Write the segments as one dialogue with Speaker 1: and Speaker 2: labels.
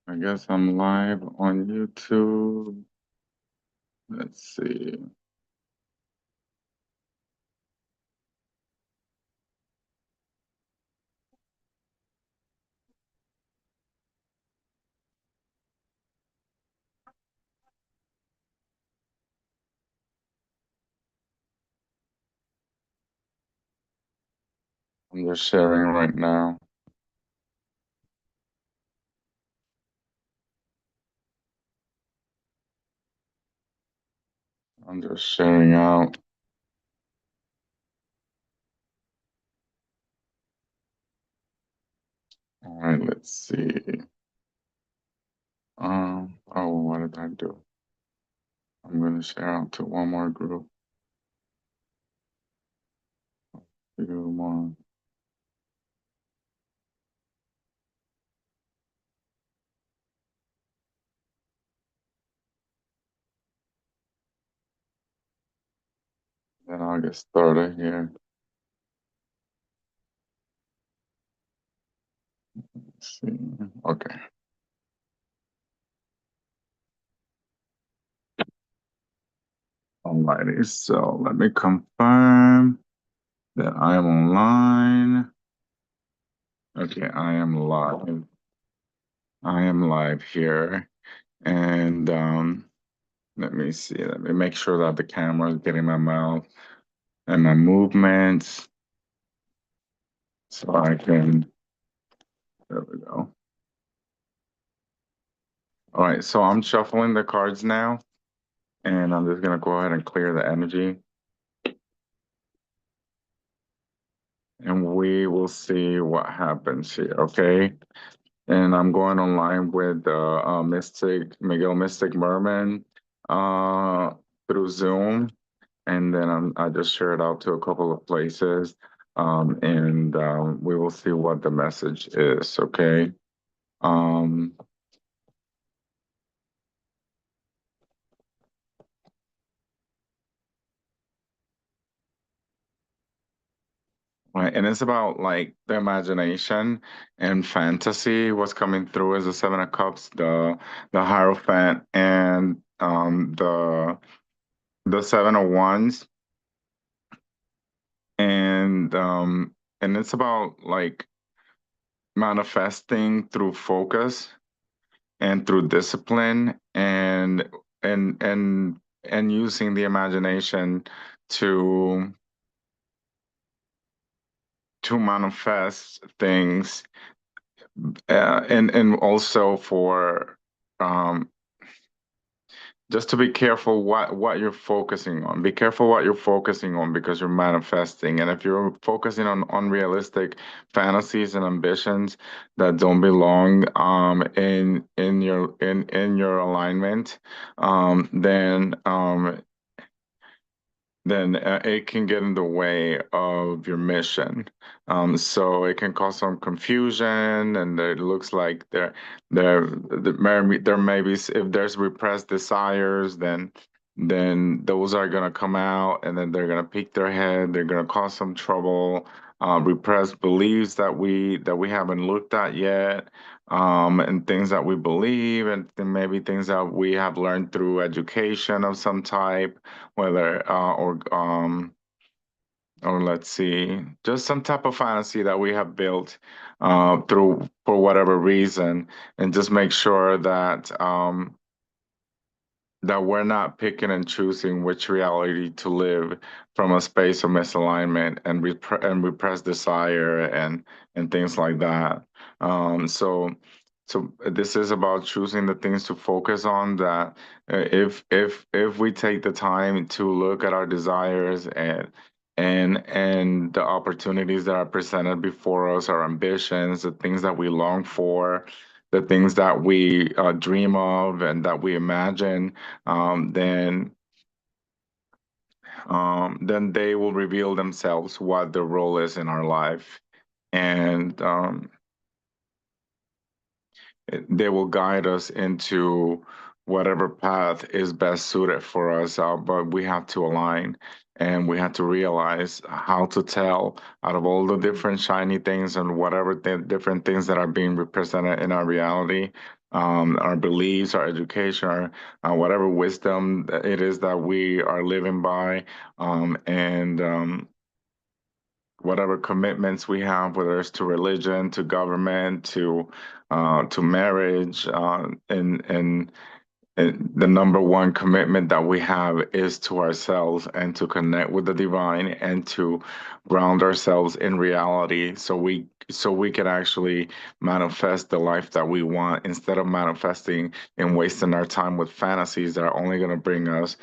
Speaker 1: I guess I'm live on YouTube. Let's see. I'm just sharing right now. I'm just sharing out. All right, let's see. Oh, what did I do? I'm gonna share out to one more group. Few more. Then I'll get started here. Let's see. Okay. Alrighty. So let me confirm that I am online. Okay, I am live. I am live here. And let me see. Let me make sure that the camera is getting my mouth and my movements so I can. There we go. All right, so I'm shuffling the cards now, and I'm just gonna go ahead and clear the energy, and we will see what happens here. Okay, and I'm going online with Mystic Miguel Mystic Merman uh, through Zoom. And then I just share it out to a couple of places, and we will see what the message is. Okay. Um, right, and it's about like the imagination and fantasy. What's coming through is the Seven of Cups, the Hierophant, and the Seven of Wands, and it's about like manifesting through focus and through discipline and and and using the imagination to to manifest things and also for um just to be careful what you're focusing on. Be careful what you're focusing on because you're manifesting. And if you're focusing on unrealistic fantasies and ambitions that don't belong in your alignment, then it can get in the way of your mission. So it can cause some confusion, and it looks like there may be if there's repressed desires, then those are gonna come out, and then they're gonna peek their head. They're gonna cause some trouble. Repressed beliefs that we haven't looked at yet, and things that we believe, and then maybe things that we have learned through education of some type whether or let's see, just some type of fantasy that we have built through for whatever reason, and just make sure that we're not picking and choosing which reality to live from a space of misalignment and repressed desire and things like that. So this is about choosing the things to focus on that if we take the time to look at our desires and the opportunities that are presented before us, our ambitions, the things that we long for, the things that we dream of and that we imagine, um, then then they will reveal themselves what the role is in our life, and they will guide us into whatever path is best suited for us. But we have to align and we have to realize how to tell out of all the different shiny things and whatever the different things that are being represented in our reality. our beliefs, our education, our whatever wisdom that it is that we are living by, and whatever commitments we have, whether it's to religion, to government, to marriage, and the number one commitment that we have is to ourselves and to connect with the divine and to ground ourselves in reality so we can actually manifest the life that we want instead of manifesting and wasting our time with fantasies that are only going to bring us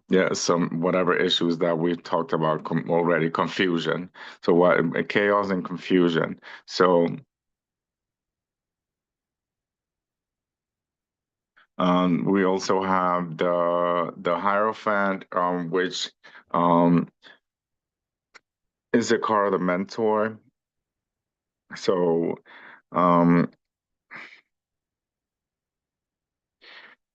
Speaker 1: yeah, some whatever issues that we've talked about already, confusion. So what chaos and confusion. So we also have the Hierophant, which um, is a card of the mentor. So, um,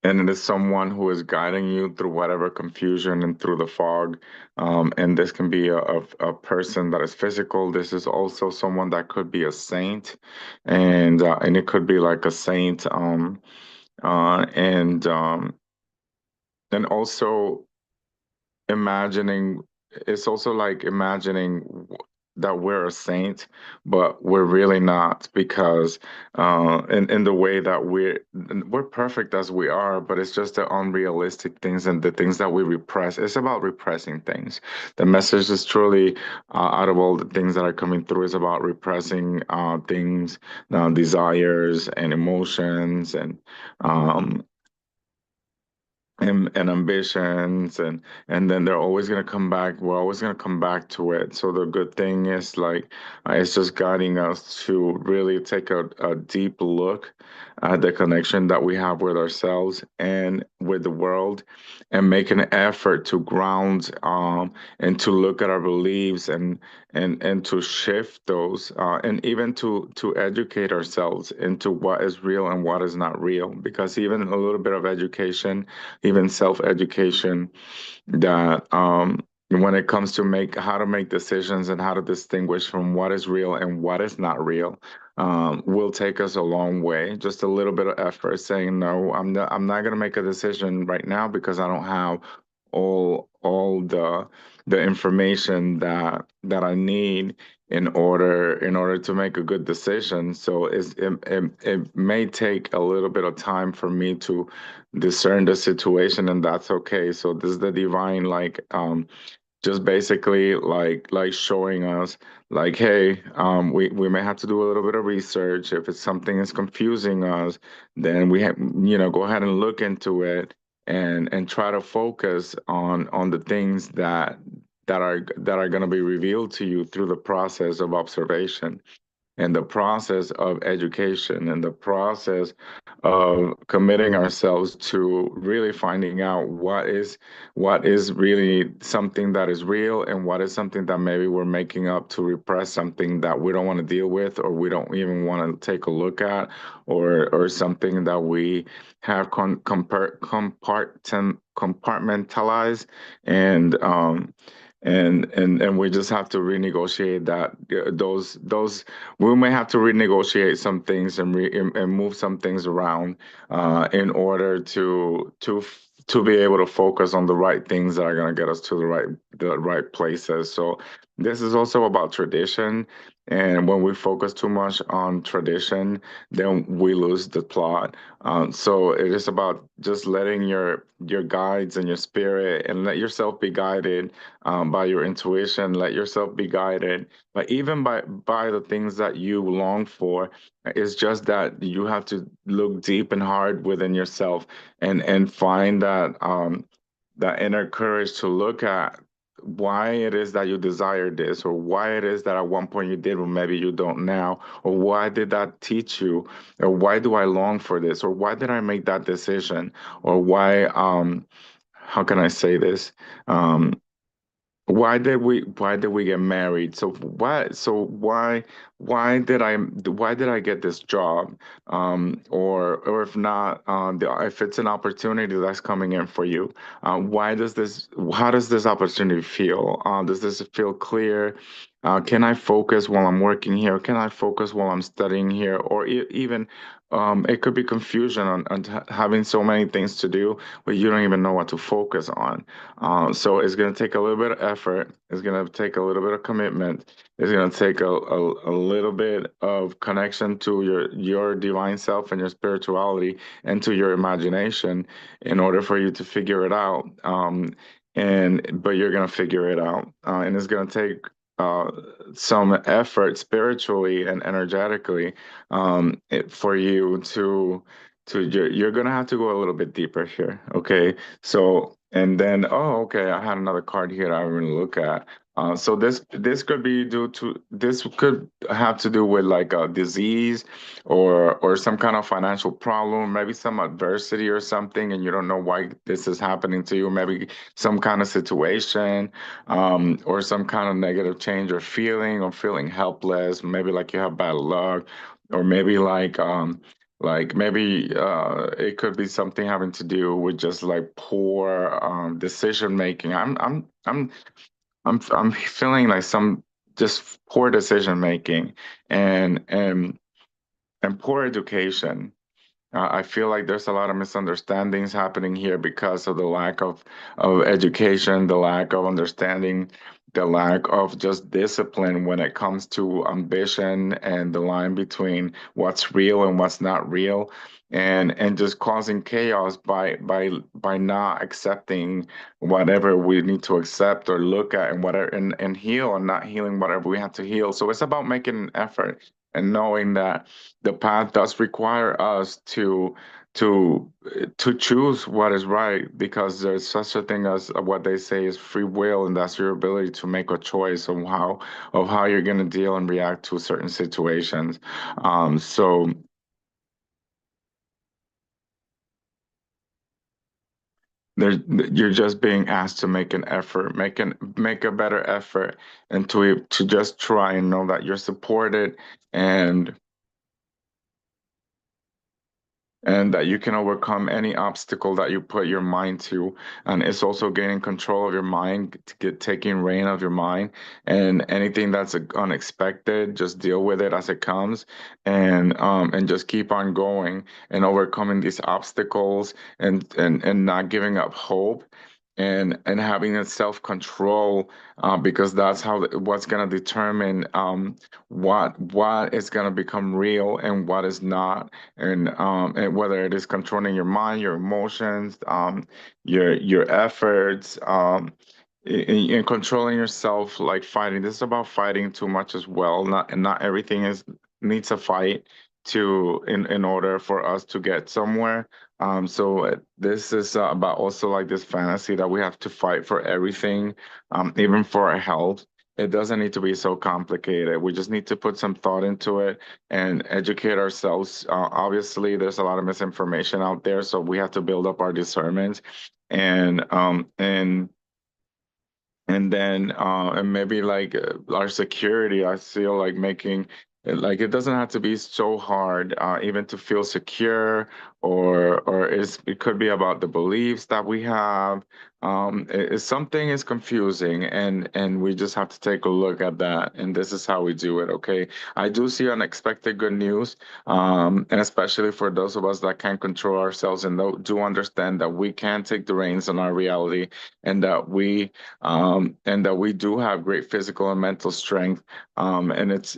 Speaker 1: and it is someone who is guiding you through whatever confusion and through the fog. And this can be a person that is physical. This is also someone that could be a saint, and it could be like a saint. And and also imagining it's also like imagining that we're a saint, but we're really not because in the way that we're perfect as we are, but it's just the unrealistic things and the things that we repress. It's about repressing things. The message is truly out of all the things that are coming through is about repressing things, desires and emotions um, and ambitions and then they're always going to come back, we're always going to come back to it. So the good thing is like it's just guiding us to really take a deep look at the connection that we have with ourselves and with the world and make an effort to ground and to look at our beliefs and to shift those and even to educate ourselves into what is real and what is not real, because even a little bit of education, even self-education, that when it comes to make how to make decisions and how to distinguish from what is real and what is not real, will take us a long way. Just a little bit of effort saying no, I'm not going to make a decision right now because I don't have all the information that I need in order to make a good decision. So it may take a little bit of time for me to discern the situation, and that's okay. So this is the divine, like just basically like showing us like, hey, we may have to do a little bit of research. If it's something is confusing us, then we have, go ahead and look into it and try to focus on the things that are going to be revealed to you through the process of observation and the process of education and the process of committing ourselves to really finding out what is really something that is real and what is something that maybe we're making up to repress something that we don't want to deal with or we don't even want to take a look at, or something that we have compartmentalized, and and we just have to renegotiate that those we may have to renegotiate some things and move some things around in order to be able to focus on the right things that are going to get us to the right places. So this is also about tradition. And when we focus too much on tradition, then we lose the plot. So it is about just letting your guides and your spirit and let yourself be guided by your intuition. Let yourself be guided, but even by the things that you long for. It's just that you have to look deep and hard within yourself and find that inner courage to look at why it is that you desire this, or why it is that at one point you did but maybe you don't now, or why did that teach you, or why do I long for this, or why did I make that decision, or why how can I say this? Um, why did we get married? Why did I get this job? Or if not, if it's an opportunity that's coming in for you, why does this how does this opportunity feel? Does this feel clear? Can I focus while I'm working here? Can I focus while I'm studying here? Or even it could be confusion on having so many things to do, but you don't even know what to focus on. So it's going to take a little bit of effort. It's going to take a little bit of commitment. It's going to take a little bit of connection to your divine self and your spirituality and to your imagination in order for you to figure it out. But you're going to figure it out. And it's going to take uh, some effort spiritually and energetically for you to you're gonna have to go a little bit deeper here. Okay, so and then okay, I had another card here I want to look at. So this could be due to this could have to do with like a disease or some kind of financial problem, maybe some adversity or something, and you don't know why this is happening to you. Maybe some kind of situation or some kind of negative change or feeling helpless, maybe like you have bad luck, or maybe like maybe it could be something having to do with just like poor decision making. I'm feeling like some just poor decision making and and and poor education. I feel like there's a lot of misunderstandings happening here because of the lack of education, the lack of understanding, the lack of just discipline when it comes to ambition and the line between what's real and what's not real, and just causing chaos by not accepting whatever we need to accept or look at and whatever and heal and not healing whatever we have to heal. So it's about making an effort and knowing that the path does require us to to choose what is right because there's such a thing as what they say is free will, and that's your ability to make a choice of how you're going to deal and react to certain situations. So there you're just being asked to make an effort, make a better effort, and to just try and know that you're supported and and that you can overcome any obstacle that you put your mind to. And it's also gaining control of your mind, to get taking reign of your mind, and anything that's unexpected, just deal with it as it comes, and just keep on going and overcoming these obstacles and not giving up hope. And having a self-control because that's what's going to determine what is going to become real and what is not, and whether it is controlling your mind, your emotions, your efforts, in controlling yourself, like fighting. This is about fighting too much as well. Not everything is needs a fight in order for us to get somewhere. This is about also like this fantasy that we have to fight for everything, even for our health. It doesn't need to be so complicated. We just need to put some thought into it and educate ourselves. Obviously, there's a lot of misinformation out there, so we have to build up our discernment and then and maybe like our security. I feel like making like it doesn't have to be so hard even to feel secure, it could be about the beliefs that we have. Something is confusing, and we just have to take a look at that, and this is how we do it. Okay, I do see unexpected good news, and especially for those of us that can control ourselves and do understand that we can take the reins on our reality, and and that we do have great physical and mental strength. And it's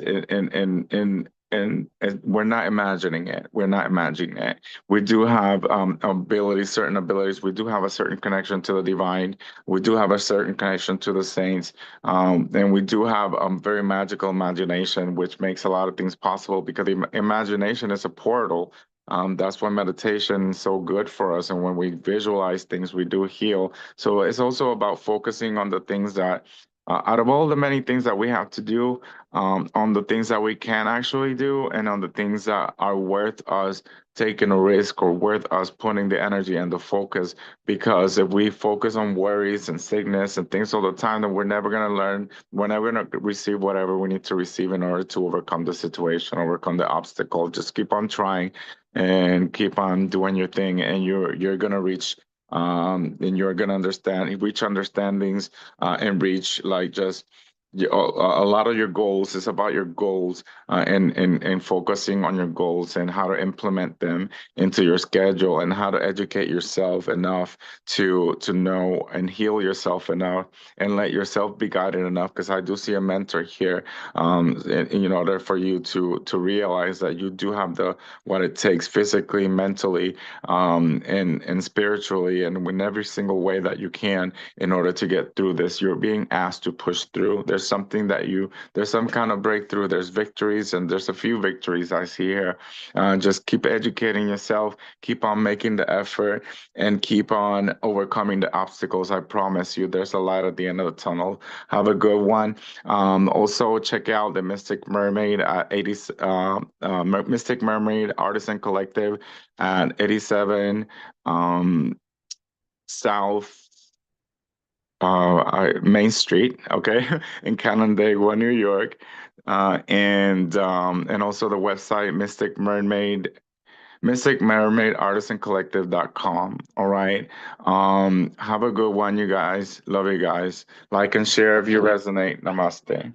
Speaker 1: and we're not imagining it. We're not imagining it. We do have abilities, certain abilities. We do have a certain connection to the divine. We do have a certain connection to the saints, and we do have very magical imagination, which makes a lot of things possible because imagination is a portal. That's why meditation is so good for us. And when we visualize things, we do heal. So it's also about focusing on the things that, out of all the many things that we have to do, on the things that we can actually do, and on the things that are worth us taking a risk or worth us putting the energy and the focus. Because if we focus on worries and sickness and things all the time, then we're never going to learn, we're never going to receive whatever we need to receive in order to overcome the situation, overcome the obstacle. Just keep on trying and keep on doing your thing, and you're gonna reach and you're gonna reach understandings and reach like just A lot of your goals is about your goals, and focusing on your goals and how to implement them into your schedule and how to educate yourself enough to know and heal yourself enough and let yourself be guided enough. Because I do see a mentor here, in order for you to realize that you do have the what it takes physically, mentally, and spiritually, and in every single way that you can in order to get through this. You're being asked to push through. There's some kind of breakthrough. There's victories, and there's a few victories I see here. Just keep educating yourself, keep on making the effort, and keep on overcoming the obstacles. I promise you, there's a light at the end of the tunnel. Have a good one. Also, check out the Mystic Mermaid at 80, Mystic Mermaid Artisan Collective at 87 South Main Street, okay, in Canandaigua, New York, and also the website Mystic Mermaid Artisan Collective.com. All right. Have a good one, you guys. Love you guys. Like and share if you resonate. Namaste.